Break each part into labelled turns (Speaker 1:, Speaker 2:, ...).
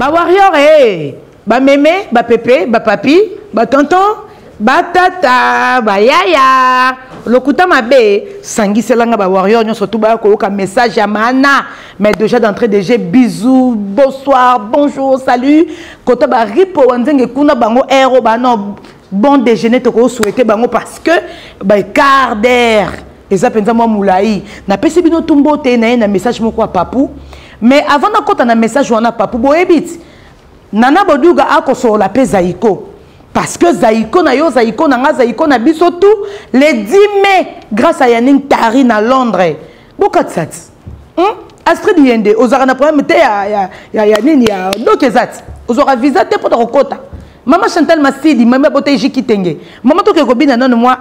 Speaker 1: Ba warrior ba mémé, ba pépé, ba papi, ba tonton, ba tata, ba yaya. Lokuta mabe sangi selanga ba warrior nyo surtout ba ko ka message ya mana mais déjà d'entrée déjà bisous bonsoir bonjour salut kota ba ripo wanzenge kuna bango héros ba non bon déjeuner to ko souhaiter bango parce que ba quart d'heure et ça penza moi moulaï na pesi bino tumbo te na message moko a papou mais avant na kota na message wana papou boyebit nana boduga akoso la pe zaiko. Parce que Zaïko na yo, Zaïko na nga, Zaïko na biso tout, le 10 mai, grâce à Yannick Tari na Londres. Bokat sat. Astrid Yende, ozara na problème te ya nini ya doke zat. Ozora visa te pour kota. Maman Chantal Massidi, maman bote jiki tenge. Maman to ke kobina non moi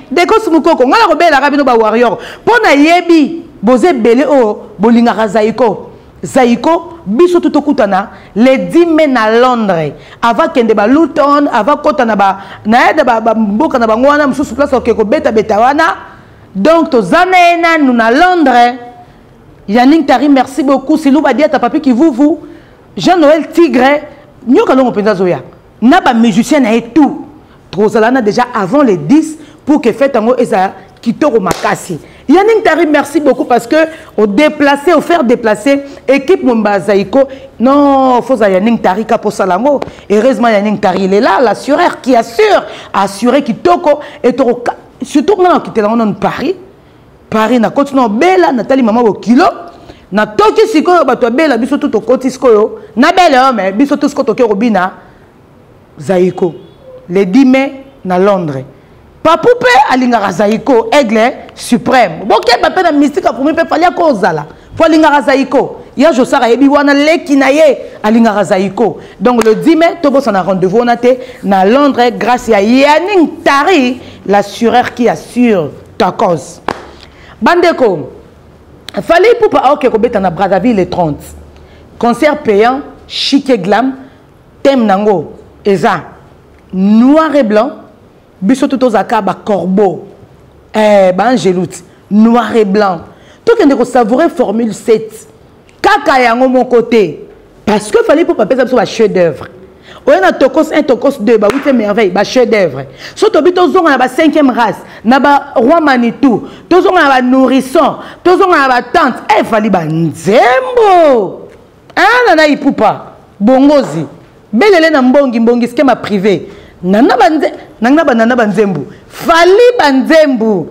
Speaker 1: Deko sumukoko, ngala robela rabino ba warrior. Pona yebi, boze belé o bolinga Zaïko. Zaïko, biso tout okutana, le 10 mai na Londres. Avant kende ba Luton, avant kota na ba na eda ba mboka na bango wana mususu place okeko beta wana. Donc to zana nous na Londres. Yannick Tari, merci beaucoup. Silou ba dia ta papi qui vous Jean-Noël Tigre, nyoka longo penza zoya. Na ba musicien na et tout. Trozalana déjà avant les 10 pour que fête ngo eza kitoko makasi. Yannick Tari, merci beaucoup parce que au déplacer, au faire déplacer, équipe Mumba Zaïko, non, faut Yannick Tari pour Salango. Heureusement, Yannick Tari, il est là, l'assureur qui assure, assurer qui toko et surtout maintenant qui était là en Paris. Paris na continue bella, Nathalie maman au kilo, na toki siko bato bella biso tout au côté siko na bella mais biso tout siko toke robina Zaïko. Le 10 mai na Londres. Papoupé alingara Zaïko aigle suprême boké papa na mystique pour me fallait kozala faut alingara Zaïko ya josara yebi wana leki na ye alingara Zaïko donc le 10 mai to bossa na rendez-vous on a été na Londres grâce à Yannick Tari l'assureur qui assure ta cause bandeko fallait pour pas OK ko beta na Brazzaville le 30 concert payant chic et glam thème nango eza noir et blanc. Biso tout aux ba corbeau, angéloute, noir et blanc. Tout le monde savourer formule 7. Kaka yango mon côté. Parce que fallait pour pas faire un chef d'œuvre. On a tokos 1, tokos 2, bah 8 merveille, bah chef d'œuvre. Surtout bito on a ba 5e race, na ba roi Manitou, tozon a ba nourrisson, tozon a ba tante, fallait ba nzembo. Nana ipupa, bongozi. Belele na mbongi schema privé. Nana banzembu fali banzembu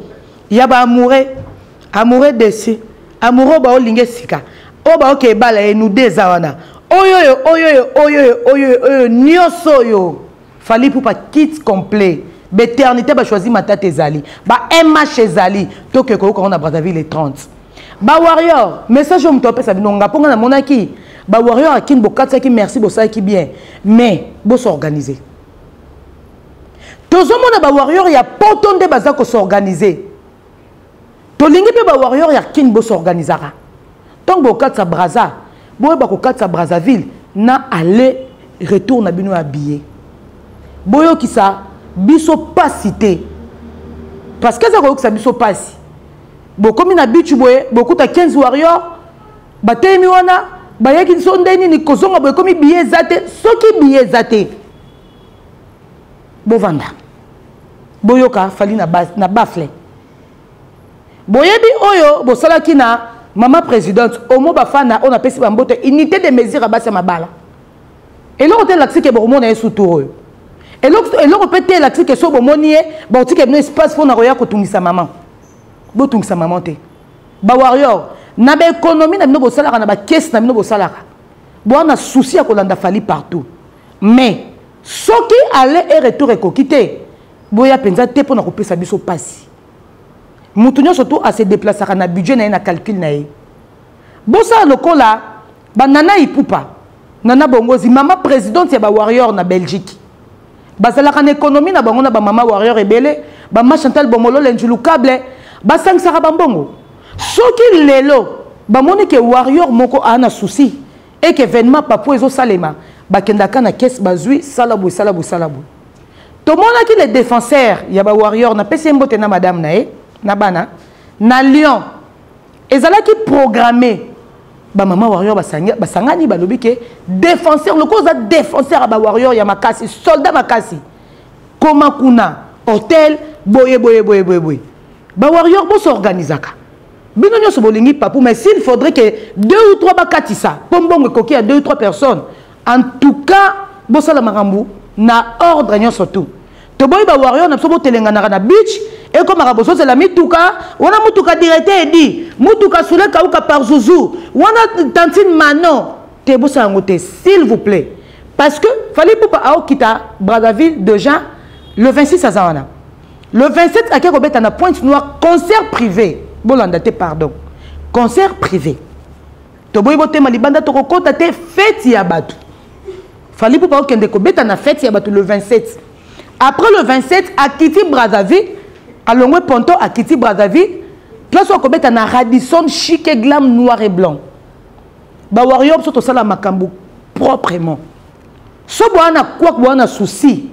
Speaker 1: ya ba amoureux dessus amoureux ba olinge sika o ba OK bala e nous deux awana oyo nyoso yo fali pour pas kit complet l'éternité ba choisi matata ezali ba MH ezali to ke ko on a Brazzaville les 30 ba warrior message on topé ça binonga ponga na monaki ba warrior akin bokatsa ki merci bosa ki bien mais bo s'organiser. Tous les gens warrior ya poton de bazako s'organiser. Tolingi pe ba warrior ya kin bo s'organisera. Donc bo katsa Brazza, bo ba ko katsa Brazzaville na aller retour na bino habillé. Boyo ki sa biso pas cité. Parce que ça ko sa biso pas. Bo comme na bitu boye, bo kuta 15 warrior ba temi wana ba yaki sondeni ni kozonga boye comme billet zate, soki billet zate. Bovanda boyoka fali na bafle boyebi oyo bosalaki na maman présidente omo bafana on appelle ça mbote unité de mesure à base mabala et l'autre l'accès que bon na esuturo et l'autre peut-être l'accès que so bomonié bon tu que no espace pour na roya ko tungisa maman bo tungisa maman te ba warrior na ba économie na bino bosalaka na ba caisse na bino bosalaka bo na souci à kolanda fali partout mais ce qui allait et retour et coquité, boya penza te pour na couper sa biso passi. Moutounyo surtout à se déplacer à na budget na calcul na ye. Bossa lokola ba nana ipupa. Nana bongozi mama présidente ya ba warrior na Belgique. Ba sala kan économie na bango na ba mama warrior ebele, ba ma Chantal Bomolo lenjulu câble, ba sang sara bambongo. Ce qui lelo, ba monique warrior moko ana souci et que événement papo ezo salema. Bakendaka na caisse bazui salabou. Tomona ki les défenseurs yaba warrior na pesi mbote na madame na na bana na Lyon ezala ki programmé maman warrior basangani balobi ke défenseur le cause défenseur à ba warrior ya makasi soldat makasi koma kuna hôtel boye ba warrior bo s'organisaka bino nyoso bolingi papu mais s'il faudrait que 2 ou 3 bakatisa pombongo koki à 2 ou 3 personnes en tout cas bo sala makambu na ordre nyoso tout to boy ba warrior na sobo telengana na beach et comme araboso c'est la mituka wana mutuka directeur edi mutuka soule kauka par zouzou wana tantine mano te bo sala ngote s'il vous plaît parce que fallait pour pas kita Brazzaville déjà le 26 à Zawana le 27 à Kérobet na Pointe Noire concert privé bolanda te pardon concert privé to boy bote malibanda to kokota te fête ya batu fallait pour pas kende ko beta na fête ya batu le 27. Après le 27, à Kiti Brazzaville, à Longwe Ponto, à Kiti Brazzaville, place où on a un Radisson chic et glam noir et blanc. Ba warrior sont au sala makambu proprement. So boana quoi boana souci.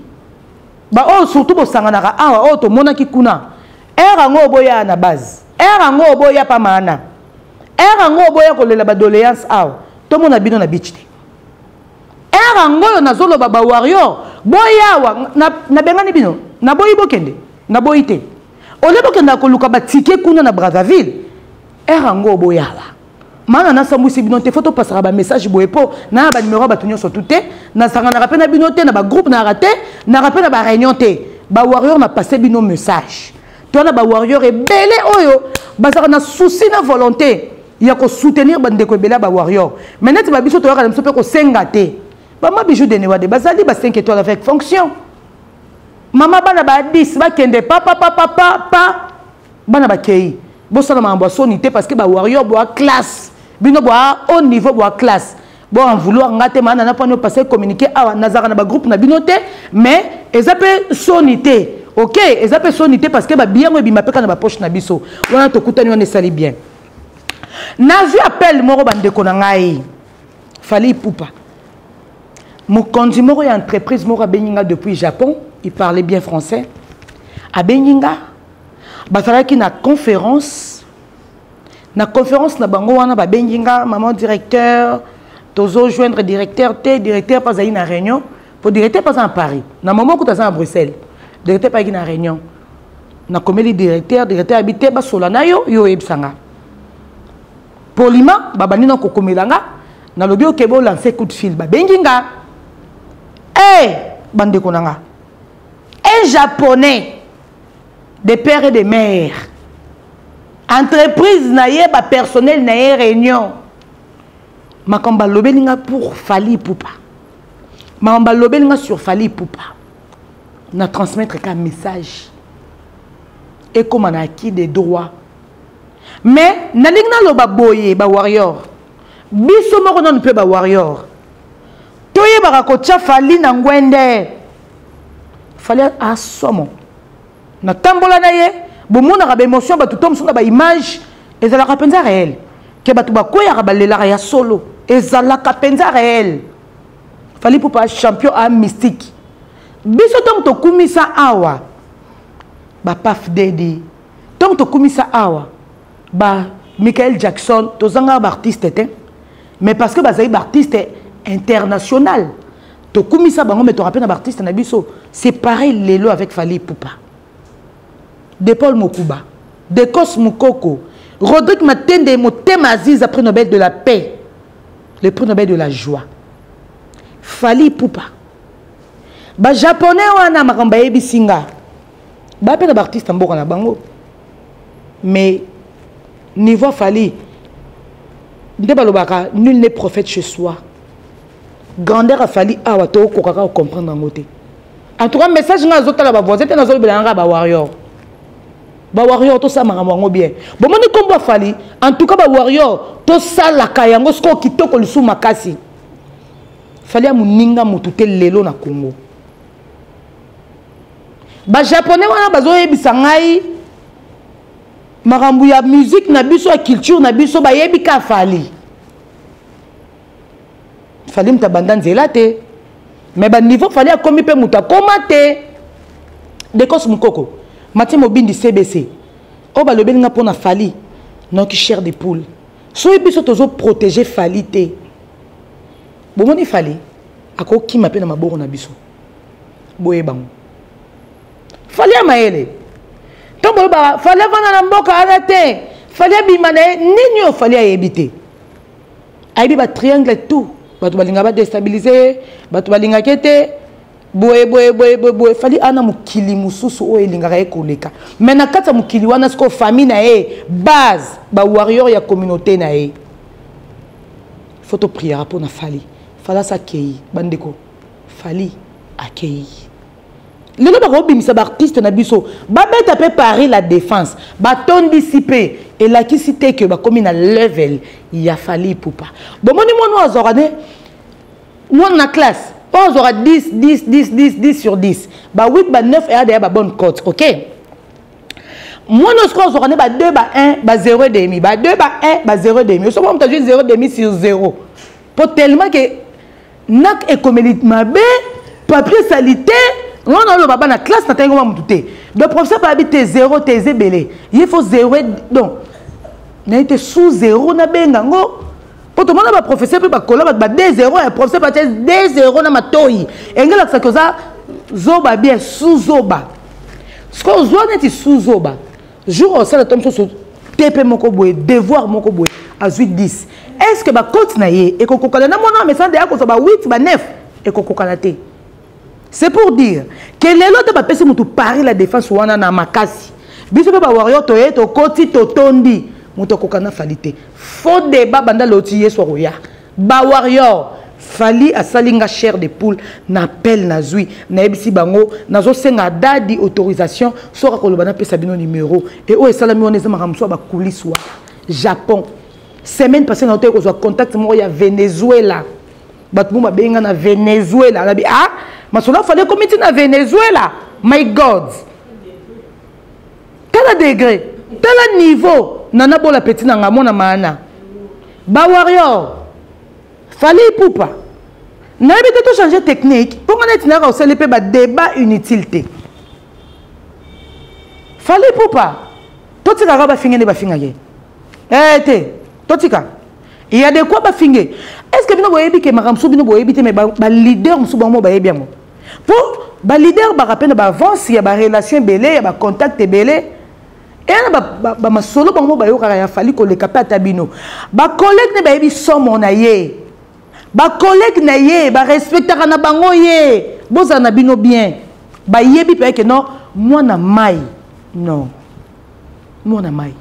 Speaker 1: Ba oh surtout bo sanganara ah oh to mona ki kuna. Era ngo boya na base. Era ngo boya pa mana. Era ngo boya ko lela ba doléance ah. To mona bino na beach. Era ngo na zolo ba warrior. Boya na bengani bino na boyi bokende na boyi te ole bokende akoluka ba ticket kuna na Brazzaville erango boya la mana na sambusi bino te photo pasera ba message boyepo na ba numéro ba tunyo surtout te na sanga na rappel na bino te na ba groupe na raté na rappel na ba réunion te ba warrior na passer bino message to na ba warrior ebele oyo bazaka na souci na volonté ya ko soutenir bande ko ebele ba warrior mais net ba biso to ya ka mso pe ko senga te. Maman bijou de Newade, bazali ba 5 étoiles avec fonction. Maman bana ba 10, ba kende papa bana ba kei. Bo sala ma boisonité parce que ba warrior boa classe. Bino boa haut niveau boa classe. Bon en vouloir ngate mana na pano passer communiquer à nazara na ba groupe na binoté mais ezape sonité. OK, ezape sonité parce que ba bien mo bima peka na ba poche na biso. Wana to kutani on sali bien. Na vu appel moro bande ko na ngai. Fali poupa. Mon conducteur et entreprise mora Beninga depuis Japon, il parlait bien français. À Beninga, qui na conférence na bango wana ba Beninga, maman directeur, tozo joindre directeur pas à une réunion, pour directeur pas en Paris. Na maman ko à Bruxelles. Directeur pas une réunion. Na comédie directeur habité ba solana yo ebsanga. Polima babani na kokomelanga na lobi okebo lancer coup de fil ba Beninga. Bande konanga. Un japonais des pères et des mères. Entreprise naie ba personnel naie réunion. Makamba lobelinga pour Fali Poupa. Makamba lobelinga sur Fali Poupa. Na transmettre un message. Et comme on a acquis des droits. Mais nalingna loba boye ba warrior. Biso moko non peut ba warrior. Toye barakocha Fali na ngwende. Fali a somo. Na tambola na ye, bomona ka ba émotion ba tutom sona ba image ezala ka penza réel. Ke batu ba koya ka balela ya solo, ezala ka penza réel. Fali Poupa champion a mystique. Biso tom to kumisa awa. Ba Paf Daddy. Tom to kumisa awa. Ba Michael Jackson, to zanga ba artiste te. Mais parce que ba zai ba artiste international. To kumisa bango mais to rappelle na artiste na biso. C'est pareil lelo avec Fali Poupa. De Paul Mokuba, de Kos Moukoko, Rodrigue Matende Motema Aziz a pris Nobel de la paix, le prix Nobel de la joie. Fali Poupa. Ba japonais wana makamba yebi singa. Ba pe na artiste mboka na bango. Mais niveau Fali nde balobaka nul n'est prophète chez soi. Grandeur a Fali awa to kokaka comprendre ngote. En tout cas message nga zotala ba voisin te na zo belanga ba warrior. Ba warrior to sa makambo bien. Bon moni kombo Fali en tout cas ba warrior to sala kayango sko kitoko lisu makasi. Fali amuninga mutute lelo na Congo. Ba japonais wana bazo yebisa ngai makambo ya musique na biso ya culture na biso ba yebika Fali. Fali mtabanda nzela te. Mais ba niveau Fali a komi pe muta komate. De Kos Moukoko. Mathieu Mobindi CBC. O ba lobelinga pona Fali. Non qui chair des poules. soki biso tozo protéger Fally te bomoni Fally akoki mape na maboko na biso boye bango Fally amaele to boloba Fally vana na mboka ana te Fally abima na nini o Fally ayebite ayebi ba triangle tout bato balinga ba déstabiliser bato balinga kete boye Fally ana mukili mususu o elingaka ekoleka mais na kata mukili wana sko famille na e base ba warrior ya communauté na e photo prière pour na Fally sa kei bandeko Fally akei lelo ba robimisa ba artiste na biso ba beta pe Paris la défense ba ton dissipé et la qui cité que ba komi na level ya Fally Ipupa bomoni mono azorane moi na classe on aura 10 sur 10 ba 8 ba 9 et derrière ba bonne cote OK moi nous scores aura ba 2 ba 1 ba 0 demi ba 2 ba 1 ba 0 demi so on t'a juste 0 demi sur 0 pour tellement que nak économie mabe papier salité on a le baba na classe na tango mutute le professeur pas habiter 0 tes belé il faut 0 donc n'a été sous 0 na bengango pour tout le monde, le professeur peut pas coller, bah 2-0, le professeur peut être 2-0 dans ma toy. Et là, ça cause zoba bien sous zoba. Ce qu'on zoba n'est sous zoba. Jour où ça le tombe sur TP mon koboé, devoir mon koboé à 8-10. Est-ce que bah côte naïe et qu'on connaît na mon nom mais ça d'ailleurs qu'on soit 8 bah 9 et qu'on connaît. C'est pour dire que les autres bah personne mutu Paris la défense wana na makasi. Biso ba warrior to to koti to tondi. Muto kokana Fally te faux débat banda loti yeso roya ba warrior Fally asalinga chair de poule n'appelle na zui na ebisi bango nazo senga dadi autorisation sora koloba na pesa bino numéro et o esalami on ezama ramso ba coulisses wa Japon semaine passée na hôtel ko zo contact mo ya Venezuela batu ba benga na Venezuela na bi ah masola Fally comité na Venezuela my god quel degré tel niveau nana bola petit na ngamona mana ba warrior Fally Ipupa na ebite to changer technique pour qu'on ait na osele pe ba débat inutilité Fally Ipupa to tika ba fingene ba fingaye te to tika il y a de quoi ba finge est-ce que bino boyebi ke makamso bino boyebi te mais ba leader musu ba mo ba yebi mo pour ba leader ba rappel ba avance ya ba relation belé ya ba contact belé et ba masolo bango ba yoka ya Fally ko le kapata bino ba collègue ne ba yebi somo na ye ba collègue na ye ba respectera na bango ye boza na bino bien ba yebi pe que non moi na mai non moi na mai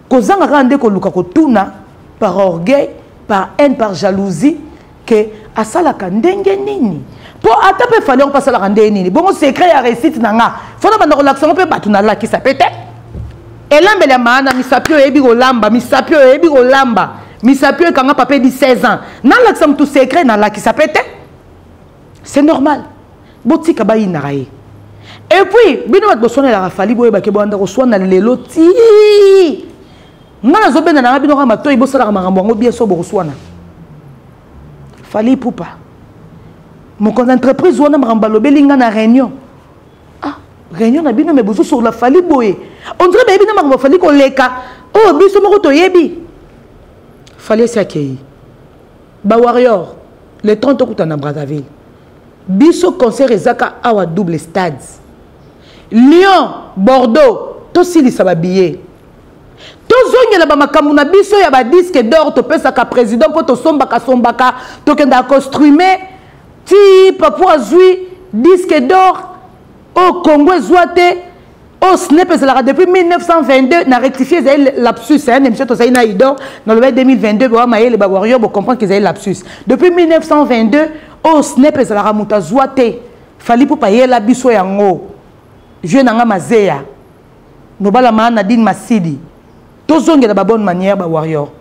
Speaker 1: kozanga rande ko luka ko tuna par orgueil par haine par jalousie que asala ka ndenge nini pour atape Fally ko pasala ka ndenge nini bongo secret ya réussite na nga fona banda relaxation pe batu na la ki ça peut-être elambela maana misapio ebi olamba misapio ebi olamba misapio kanga papé di 16 ans na l'accent tout secret na la qui s'appelle c'est normal botika ba inarae et puis bino bat bosona la Fally boye ba ke banda ko swana lelo ti ngana zobena na bino ka mato ibosala ka makambo ngo bien so bo swana Fally Ipupa mon compte entreprise wana makambo lobelinga na réunion réunion na bino mais bozo sur la Fally boye on dirait baby na makambo Fally ko leka oh biso moko to yebi Fally sakei ba warrior le 30 okuta na Brazzaville biso concert ezaka awa double stade Lyon Bordeaux to silisa ba billet to zongela ba makambo na biso ya ba disque d'or to pesa ka président po to sombaka to kenda construire ti Papua zui disque d'or au Congo Zouate, au SNEP, depuis 1922, n'a rectifié lapsus. C'est un émission qui a idor dans le 2022, les Warriors pour comprendre qu'ils avaient lapsus. Depuis 1922, au SNEP, c'est la Ramuta Zouate. Fally Ipupa la biso yango. Je n'anga mazéa. Nobala ma Nadine Massidi. Tozonge la bonne manière, Warrior.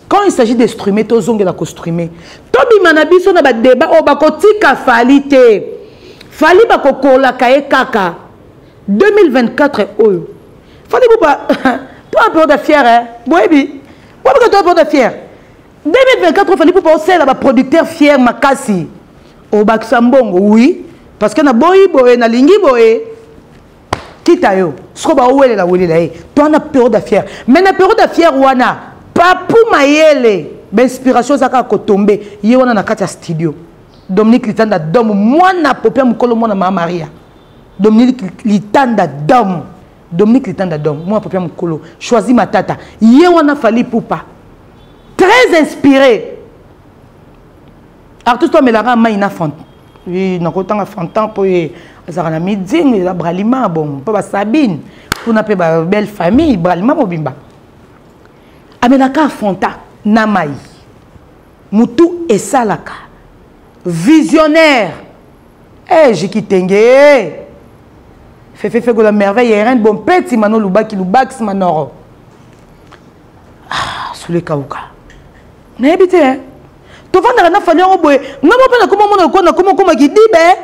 Speaker 1: Quand il s'agit d'instrumer, tozonge la costrumer. Tobi manabiso na ba débat, oh bakotika Fally te. Fally bakokola kae kaka 2024 oyo Fally Ipupa toi un peu de fier hein boyebi toi un peu de fier 2024 Fally Ipupa c'est là ba producteur fier makasi au Baksambongo oui parce que na boyi boye na lingi boye kita yo soko ba wele la wele la toi na période de fier mais na période de fier wana Papou Mayele, l'inspiration zaka ko tomber, ye wana na kati ya studio. Dominique Litanda Dom, moi na popia mukolo moi na Mama Maria. Dominique Litanda Dom. Dominique Litanda Dom, moi popia mukolo, choisis ma tata. Ye wana fali poupa. Très inspiré. Artus toi melara maina font. Oui, na kotanga fontan po ye azara miding la bralima bon, pa Sabine. Pour na pe ba belle famille, bralima mobimba. Amenaka fonta namai. Mutu esalaka. Visionnaire. Eh, j'ai quitté. Fait la merveille, il y a un bon petit mano lubaki manoro. Ah, sous les kaouka. N'a habité, hein? Tu vas dans la famille au bois. Non, pas comment qui dit, ben.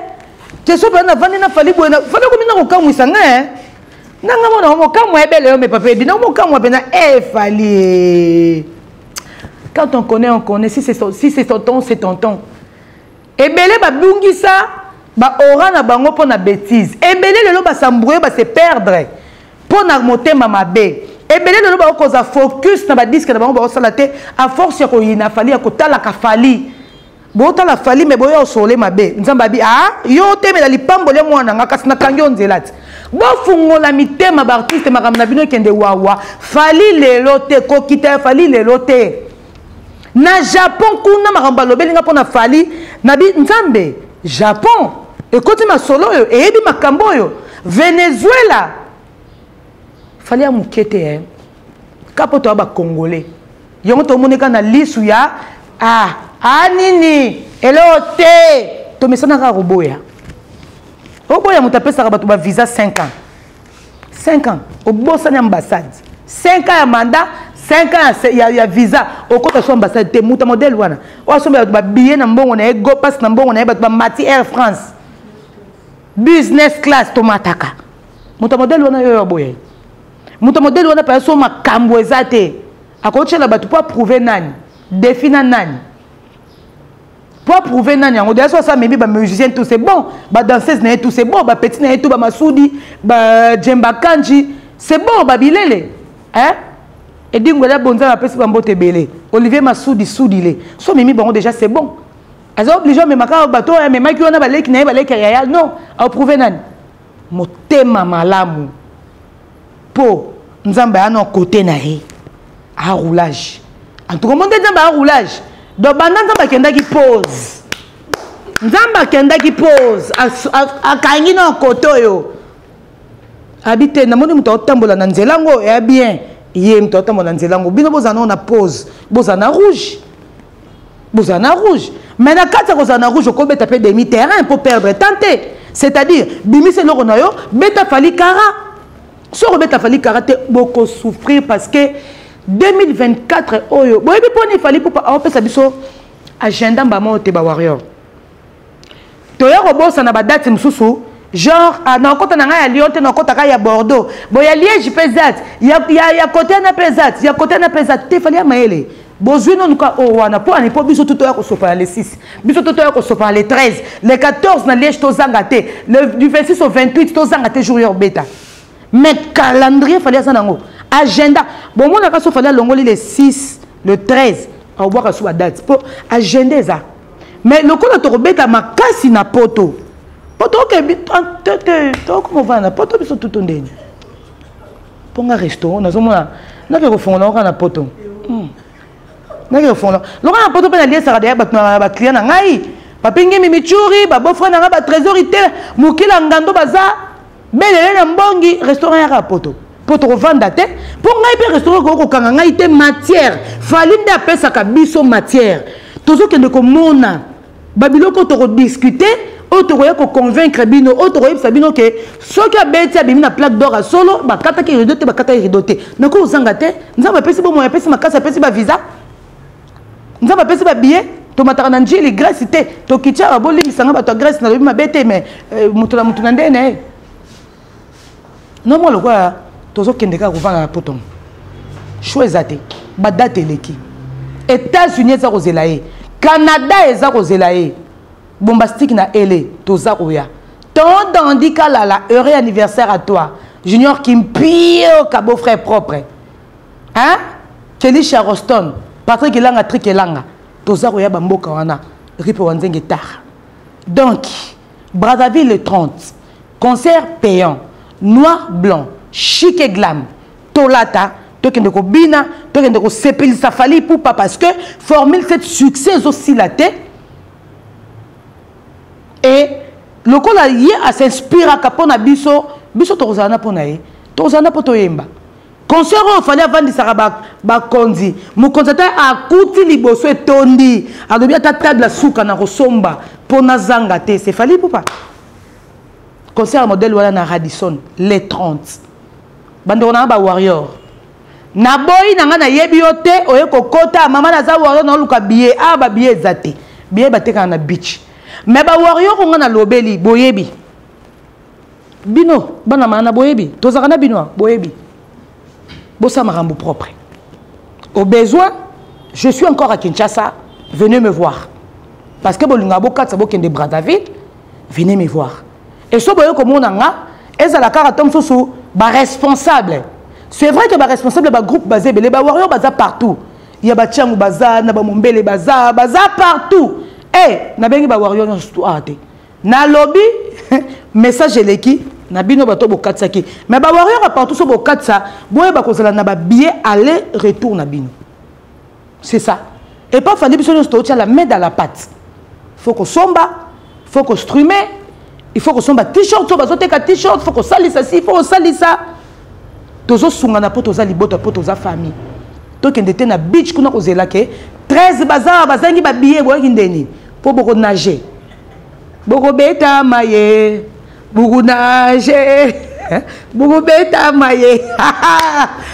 Speaker 1: Tu es sûr que la famille n'a fallu boire. Fallait comme une roca moussanga, hein? N'a pas mon cas, moi, belle, mais papa, non, mon cas, moi, ben, fallait. Quand on connaît. Si c'est tonton, c'est tonton. Et belé, ba bungisa. Ba ora na bango pour na bêtise. Ebele lelo ba s'embrouiller ba se perdre. Pour na motema mabe. Ebele lelo ba koza focus na ba disque na bango ba salate à force ya ko yina fali ya ko tala ka fali. Bo tala fali me boyo sole mabe. Nzamba bi ah yo teme la lipambo le mwana nga kasi na kangyo nzelati. Bo fungola mitema ba artiste makamna bino kende wawa. Fali lelo te ko kita fali lelo te. Na Japon kuna makamba lobelinga pona fali na bi nzambe Japon. Écoutez ma solo et ebi makambo yo Venezuela fallait à mukete hein kapoto ba congolais yongo to moneka na lisu ya nini elote to mesana ka roboya roboya mutapesa ba visa 5 ans 5 ans au bossa na ambassade 5 ans ya mandat 5 ans ya visa au côté de ambassade te muta modèle wana o somba ba billet na mbongo na ego pass na mbongo na ba Mati Air France business class tomataka muta modèle wana yo boye muta modèle wana pa so makambo ezate akochela batu pour prouver nani défi na nani pour prouver nani on doit ça mais ba musicien tout c'est bon ba danseuse na tout c'est bon ba petit na tout ba Masudi ba Jemba Kanji c'est bon ba bilele hein et dingola bonza na pesi ba mbote belé Olivier Masudi Soudile so mimi bango déjà c'est bon. Ils ont obligé à me marquer au bateau, mais qui on a balé qui n'est pas balé qui est non, à prouver nan. Motema malamu. Po, nous avons un côté naé, à roulage. En tout cas, on a un roulage. Donc, nous avons un qui pose. Nous avons un qui pose. À Kangi na côté yo. Habité, na moni muto tambola na nzelango et bien. Yé muto tambola na nzelango. Bino bozana on a pose. Bozana rouge. Bozana rouge. Mais quand vous avez un rouge, vous avez un demi-terrain pour perdre. Tentez. C'est-à-dire, bimi c'est l'oronayo, beta fali kara. Si vous beta fali kara, beaucoup souffrir parce que 2024, oyo. Bon, et puis pour fali pour pas ça biso agenda mbamo te ba warrior. Toya robo ça na ba date msusu. Genre na kota na ya Lyon te na kota ka ya Bordeaux. Bon ya Liège pesat, ya côté na pesat, ya côté na pesat, te fali maele. Bozui non ka o wana po ani po biso tout ya ko sopa les 6 biso tout ya ko sopa les 13 les 14 na Liège to zangate du 26 au 28 to zangate jour yor beta mais calendrier fallait ça nango agenda bon mon ka so fallait longoli les 6 le 13 au boire sur la date pour agenda ça mais le ko to beta makasi na poto ke to comment va na poto biso tout ndeni ponga restaurant na zo mona na ke ko fongola ka na poto Nage fond là. Laurent a pas de ça ba client na ngai. Papingi mimichuri, ba beau-frère na ba trésorité, mukila ngando baza. Belele na mbongi restaurant ya poto. Poto vendre te. Pour ngai pe restaurant ko kanga ngai te matière. Falinde apesa ka biso matière. Tozo kende ko mona. Babiloko to discuter, auto ko convaincre bino, auto ko sabino ke soki abeti abimi na plaque d'or solo, ba kata ki ridote ba kata ridote. Nako uzanga te, nzamba pesi bo mo pesi makasa pesi ba visa. Nous avons fait des billets, tu m'as dit que les Grèces étaient, tu quittes la Bolivie, tu as dit Grèce, tu as dit que mais tu as dit non, moi, le quoi, tu as dit que tu as dit que tu choisi, tu as dit États-Unis, tu as dit Canada, tu as dit bombastique na ele, tu as dit ton handicap là, heureux anniversaire à toi, Junior Kim, pire que beau frère propre. Hein? Kelly Charoston, Patrick Elanga, Trick Elanga, Tozaro Yaba Mboka Wana, Ripo Wanzenge Tar. Donc, Brazzaville le 30, concert payant, noir, blanc, chic et glam, Tolata, Tokendeko Bina, Tokendeko Sepeli Safali pour pas parce que formule cette succès aussi la tête. Et le col a lié à s'inspirer à Capona Bisso, Bisso Torozana Ponae, Torozana Potoyemba. Concert il fallait avant de Sarabak, Bakondi. Mon concerteur a coûté liboso et tondi. A dobia tata de la souka na Rosomba. Pour Nazanga te. C'est fallu pour pas. Concert modèle wala na Radisson. Les 30. Bandona ba warrior. Na boy na nga na yebi yote. Oye kokota. Maman na za warrior na luka billet. Ah ba billet zate. Billet bateka na beach. Mais ba warrior on na lobeli. Boyebi. Bino. Bana mana boyebi. Tozaka na bino. Boyebi. Bossa Marambo propre. Au besoin, je suis encore à Kinshasa, venez me voir. Parce que Bolingabo Katsabo Kende Brazzaville, venez me voir. Et ce boyo comme on a, et ça la caratom soso, responsable. C'est vrai que responsable ba groupe basé, les warriors baza partout. Il y a Batiangou baza, na ba Mombele baza, baza partout. Eh, na bengi ba warrior dans tout ate. Na lobby, message l'équipe. Nabino bato bokatsaki mais ba warrior partout so bokatsa boye ba kozala na ba billet aller retour nabino c'est ça et pas fallait biso sto tia la main dans la pâte faut que somba faut que streamer il faut que somba t-shirt so bazote ka t-shirt faut que salisa si faut salisa tozo sunga na poto za liboto poto za famille to kende te na beach kuna kozela ke 13 bazar bazangi ba billet boye kindeni po boko nager boko beta maye Bougounage, Bougobeta maye,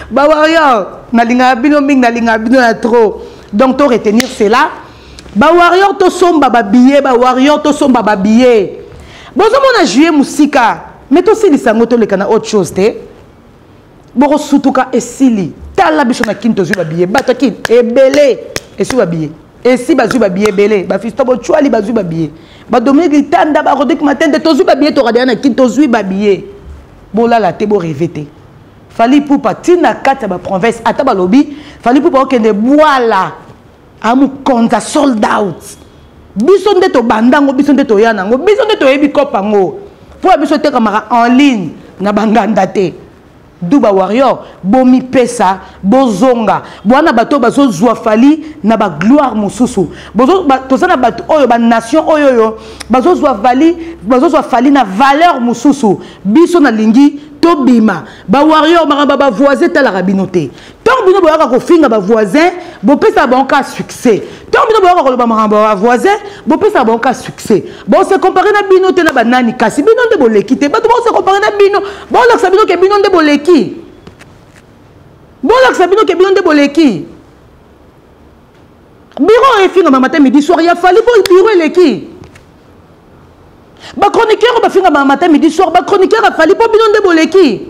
Speaker 1: Bawarrior, Nalinga bino ming, Nalinga bino na trop. Donc, to retenir cela. Bawarrior, to somba babiye, Bawarrior, to somba babiye. Bozo mona juillet musika, mais to si lisango to le kana autre chose te. Boro sutuka esili, tala biso na kinto zu babiye, batakin, ebele, esu babiye. Et si bazu babiye belé, ba fisto bo chwali bazu babiye. Ba Dominique Litanda ba Rodrigue Matin de tozu babiye to radiana ki tozu babiye. Bon là la te bo revete. Fali pour patina kata ba province ata ba lobby, fali pour ba okende boala. Amu konta sold out. Biso nde to bandango, biso nde to yanango, biso nde to yebi kopango. Pour biso te kamera en ligne na banganda te. Duba warrior, bomi pesa, bozonga, boana bato bazo zwa fali na ba gloire mususu. Bozo tozana bato oyo ba nation oyo bazo zwa fali na valeur mususu. Biso na lingi tobima. Ba warrior ba voisin tala rabinote. Tant bino boyaka ko finga ba voisin, bo pesa ba onka succès. Tant bino boyaka ko ba maramba voisin, bo pesa ba onka succès. Bon se comparer na bino te na banani kasi bino nde boleki te. Bato bo se comparer na bino, bon la sabino ke bino nde boleki. Bon la sabino ke bino nde boleki. Bureau e finga matin midi soir ya fali bo bureau eleki. Ba chroniqueur ba finga matin midi soir ba chroniqueur a fali bo bino nde boleki.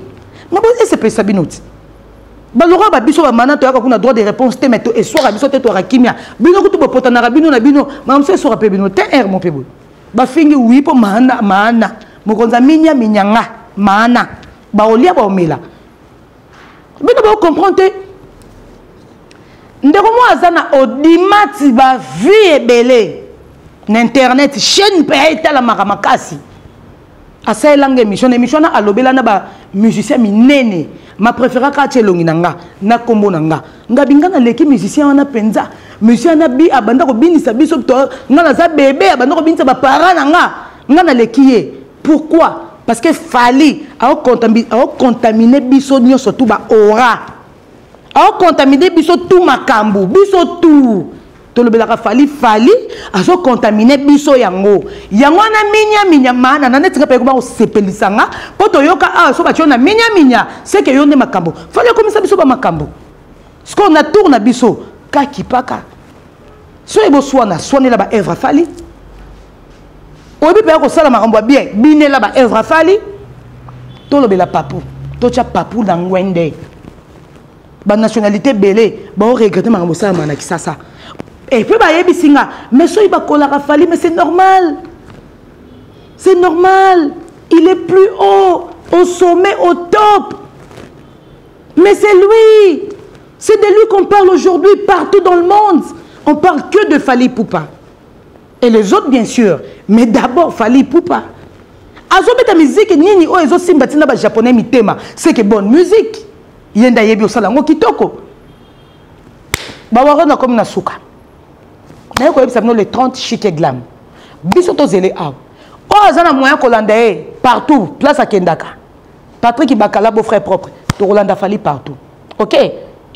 Speaker 1: Mais bon c'est pesa binoti. Balora ba biso ba mana to yaka kuna droit de réponse te meto et soir biso te to rakimia bino kutu bo potana rabino na bino mam se soir pe bino te mon pebo ba fingi wi po mana mokonza minya minyanga mana ba olia ba omela bino ba comprendre ndeko mo azana odimati ba vie ebele na internet chaîne pe eta la makamakasi asa elanga émission na alobela na ba musicien minene ma préférée quand longi nanga na kombo nanga ngabinga na leki musicien wana penza musicien na bi abanda ko binisa biso to ngana za bébé abanda ko binisa ba parents nanga ngana lekiye pourquoi parce que fali a contaminer biso nyonso tout ba aura a contaminer biso tout makambu biso tout to le belaka fali azo contaminer biso yango na minya mana na netika pe ko ba sepelisanga poto yoka so ba tiona minya c'est que yonde makambo fali comme ça biso ba makambo ce qu'on a tourna biso kaki paka so ebo swana soné la ba œuvre fali obi pe ko sala makambo bien bine la ba œuvre fali to le bela papu to tia papu na ngwende ba nationalité belé ba o regretter makambo sala mana kisasa. Et puis, mais ça, il va coller à Fali, mais c'est normal. C'est normal. Il est plus haut, au sommet, au top. Mais c'est lui. C'est de lui qu'on parle aujourd'hui partout dans le monde. On parle que de Fally Ipupa. Et les autres, bien sûr. Mais d'abord, Fally Ipupa. Azobeta musique, nini, oh, ezo simbatina ba japonais mitema. C'est que bonne musique. Yenda yebi osalango kitoko. Bawaro na comme na suka. Na yoko yebisa le 30 chic et glam. Bisoto zele aw. Oh, azana moyen kolanda partout, place à Kendaka. Patrick Ibakala, beau-frère propre. To Rolanda Fally partout. OK?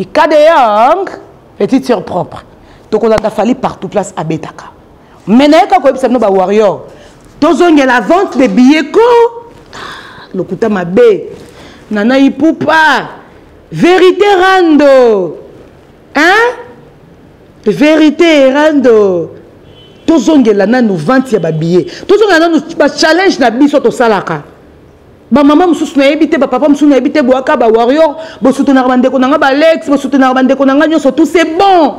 Speaker 1: Ika de Yang, petite sœur propre. To Rolanda Fally partout, place à Betaka. Mais na yoko yebisa ba warrior. Tozonge la vente de billets ko. Le kuta mabe. Nana Ipupa. Vérité rando. Hein? Vérité rando. Tozonge la na nous vente ya ba billet. Tozonge la nous ba challenge na biso to salaka. Ba maman mususu na ebité ba papa mususu na ebité boaka ba warrior, bo soutenir bande ko nanga ba Alex, bo soutenir bande ko nanga nyoso tout c'est bon.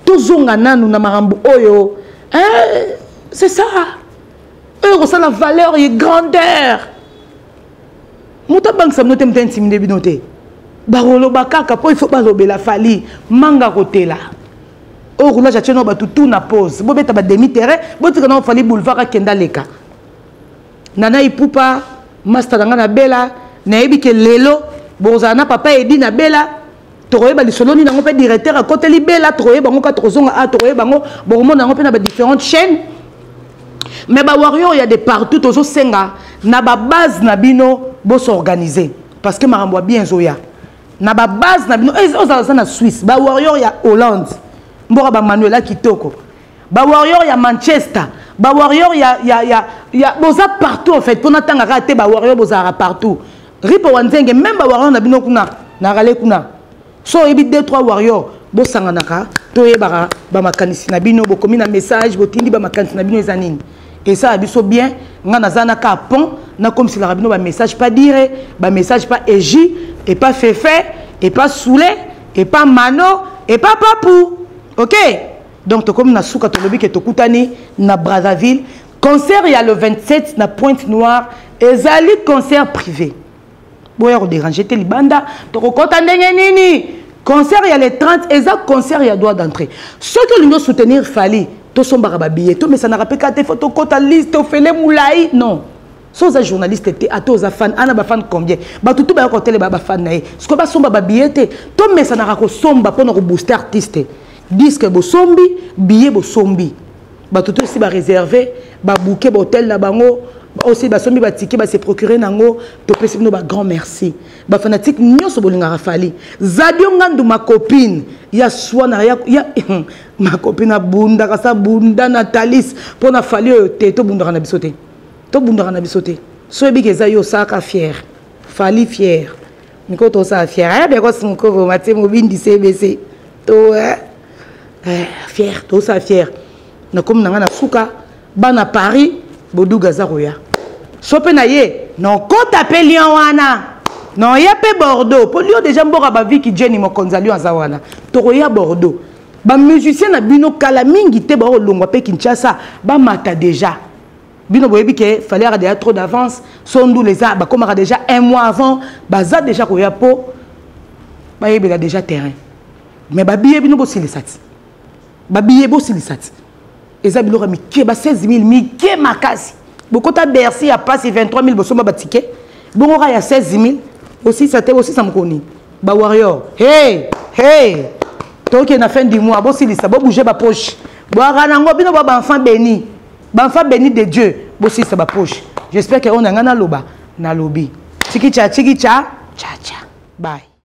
Speaker 1: Tozonga nanu na marambo oyo. Hein? C'est ça. Eux ça la valeur et grandeur. Mota bank ça noté m'ta intimidé binoté. Barolo bakaka po il faut balobe la Fally manga côté là. Oh là j'attends ba tout na pause. Bo beta ba demi terrain, bo tika na Fally boulevard kenda leka. Nana Ipupa master nga na bela na yebi ke lelo bozana papa edi na bela toroye ba lisolo ni nango pe directeur à côté li bela toroye bango ka trozonga a toroye bango bo monde nango pe na ba différentes chaînes. Mais ba warrior il y a des partout tozo senga na ba base na bino bo s'organiser parce que marambo bien zoya na ba base na bino eza na Suisse ba warrior ya Hollande mbora ba Manuela Kitoko ba warrior ya Manchester ba warrior ya boza partout en fait pour natanga raté ba warrior boza partout ripo wanzenge même ba warrior na bino kuna na rale kuna so ebi 2-3 warrior bo sanganaka to yebara ba makanisi na bino bo komi na message bo tindi ba makanisi na bino ezanini. Et ça, abisso bien, on a un pont, comme si la rabino message pas dire, message pas égi, et pas féfé, et pas soulé, et pas mano, et pas papou. OK? Donc, comme na souka tolobi ke tokutani na Brazzaville, concert il y a le 27 na Pointe-Noire, et zali concert privé. Boya ko déranger te libanda, to kokota ndenge nini? Concert il y a le 30, et ça concert il y a droit d'entrée. Ceux qui nous soutenir Fally to sombara ba billet to mais ça n'a pas pété photo kota liste au fele moulai non sans un journaliste était à tous fan ana ba fan combien ba tout ba côté les ba fan naé ce que ba somba ba billet to mais ça n'a pas ko somba pour nous booster artiste disque bo sombi billet bo sombi ba tout aussi ba réserver ba bouquet ba hôtel na bango aussi ba sombi ba ticket ba se procurer nango to pesi no ba grand merci ba fanatique nyonso bolinga Fally zadio ngandu ma copine ya swana ya ma copine bunda kasa bunda Natalis pour na Fally te to bunda na bisoté to bunda na bisoté so ebi ke za yo saka fier Fally fier niko to sa fier eh be ko sinko ko maté mo bindi CBC to fier to sa fier na comme na suka bana Paris boduga za roya sope na ye non compte appel Lyon wana non ya pe Bordeaux pour Lyon déjà mbora ba vie ki Jenny Mokonza Lyon za wana to roya Bordeaux ba musicien na bino kala mingi te ba olongwa pe Kinshasa ba mata déjà bino boyebi ke fallait avoir déjà trop d'avance sondu les a ba comme déjà un mois avant ba za déjà roya po ba yebela déjà terrain mais ba billet bino bo silisati ba billet bo silisati ezabilo rami ke ba 16 000 mi ke makasi bokota Bercy a passé 23 000 bosoma ba ticket bongo ya 16 000 aussi ça me connaît ba warrior hey donc na fin du mois bo silisa bo bouger ba poche bo ranango bino ba enfant béni de Dieu bo silisa ba poche j'espère que on a ngana loba na lobby tiki cha cha bye.